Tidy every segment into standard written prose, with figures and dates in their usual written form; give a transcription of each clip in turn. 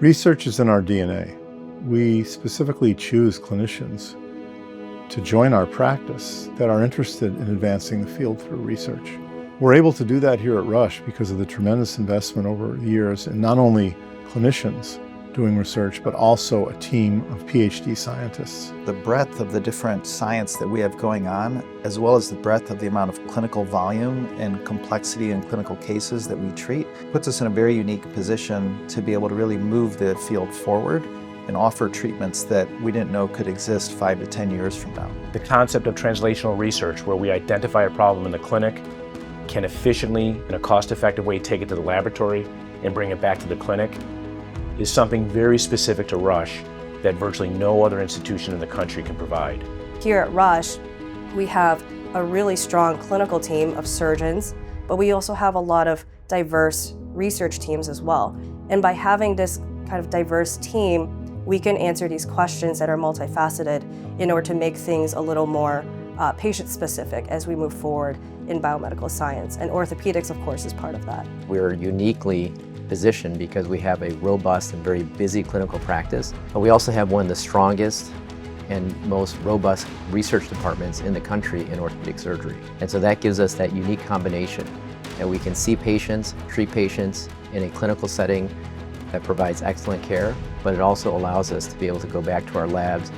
Research is in our DNA. We specifically choose clinicians to join our practice that are interested in advancing the field through research. We're able to do that here at Rush because of the tremendous investment over the years in not only clinicians doing research, but also a team of PhD scientists. The breadth of the different science that we have going on, as well as the breadth of the amount of clinical volume and complexity in clinical cases that we treat, puts us in a very unique position to be able to really move the field forward and offer treatments that we didn't know could exist 5 to 10 years from now. The concept of translational research, where we identify a problem in the clinic, can efficiently, in a cost-effective way, take it to the laboratory and bring it back to the clinic, is something very specific to Rush that virtually no other institution in the country can provide. Here at Rush, we have a really strong clinical team of surgeons, but we also have a lot of diverse research teams as well. And by having this kind of diverse team, we can answer these questions that are multifaceted in order to make things a little more patient-specific as we move forward in biomedical science. And orthopedics, of course, is part of that. We're uniquely positioned because we have a robust and very busy clinical practice, but we also have one of the strongest and most robust research departments in the country in orthopedic surgery. And so that gives us that unique combination that we can see patients, treat patients in a clinical setting that provides excellent care, but it also allows us to be able to go back to our labs,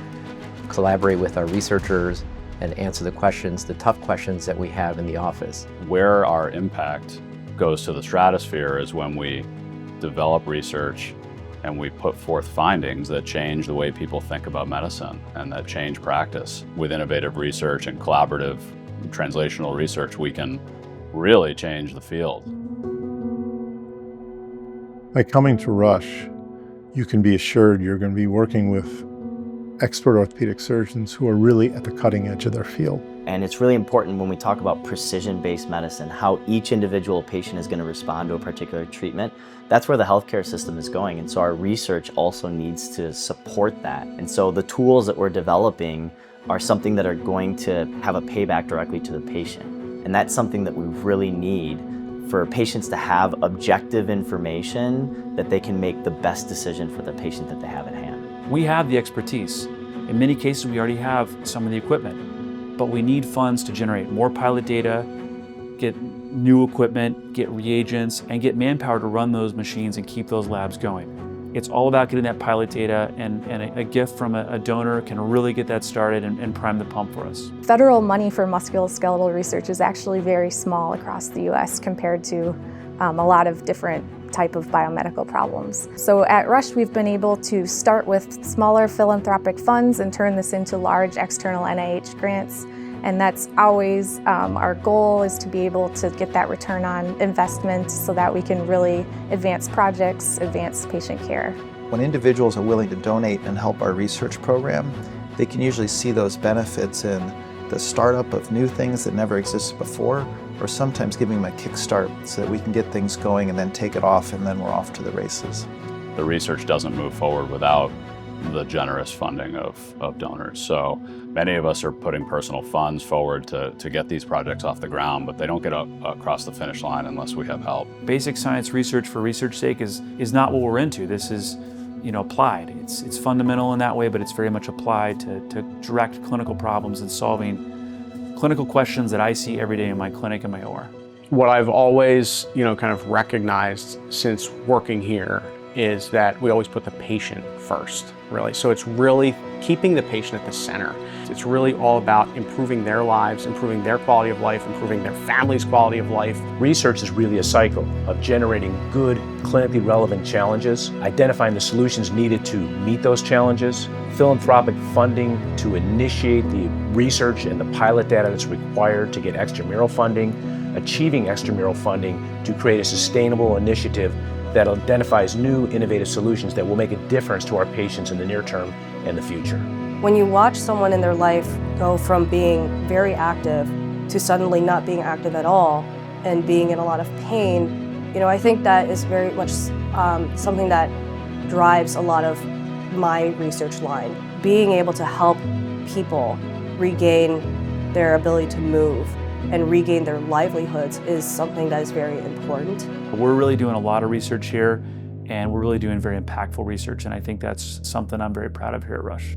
collaborate with our researchers, and answer the questions, the tough questions that we have in the office. Where our impact goes to the stratosphere is when we develop research and we put forth findings that change the way people think about medicine and that change practice. With innovative research and collaborative translational research, we can really change the field. By coming to Rush, you can be assured you're going to be working with expert orthopedic surgeons who are really at the cutting edge of their field. And it's really important when we talk about precision-based medicine, how each individual patient is going to respond to a particular treatment. That's where the healthcare system is going, and so our research also needs to support that. And so the tools that we're developing are something that are going to have a payback directly to the patient. And that's something that we really need for patients to have objective information that they can make the best decision for the patient that they have at hand. We have the expertise. In many cases, we already have some of the equipment, but we need funds to generate more pilot data, get new equipment, get reagents, and get manpower to run those machines and keep those labs going. It's all about getting that pilot data, and a gift from a donor can really get that started and prime the pump for us. Federal money for musculoskeletal research is actually very small across the U.S. compared to a lot of different type of biomedical problems. So at Rush, we've been able to start with smaller philanthropic funds and turn this into large external NIH grants. And that's always our goal, is to be able to get that return on investment so that we can really advance projects, advance patient care. When individuals are willing to donate and help our research program, they can usually see those benefits in the startup of new things that never existed before, or sometimes giving them a kickstart so that we can get things going and then take it off, and then we're off to the races. The research doesn't move forward without the generous funding of donors. So many of us are putting personal funds forward to get these projects off the ground, but they don't get across the finish line unless we have help. Basic science research for research sake is not what we're into. This is, applied. It's fundamental in that way, but it's very much applied to direct clinical problems and solving clinical questions that I see every day in my clinic and my OR. What I've always, kind of recognized since working here is that we always put the patient first, really. So it's really keeping the patient at the center. It's really all about improving their lives, improving their quality of life, improving their family's quality of life. Research is really a cycle of generating good, clinically relevant challenges, identifying the solutions needed to meet those challenges, philanthropic funding to initiate the research and the pilot data that's required to get extramural funding, achieving extramural funding to create a sustainable initiative that identifies new innovative solutions that will make a difference to our patients in the near term and the future. When you watch someone in their life go from being very active to suddenly not being active at all and being in a lot of pain, I think that is very much something that drives a lot of my research line. Being able to help people regain their ability to move and regain their livelihoods is something that is very important. We're really doing a lot of research here and we're really doing very impactful research, and I think that's something I'm very proud of here at Rush.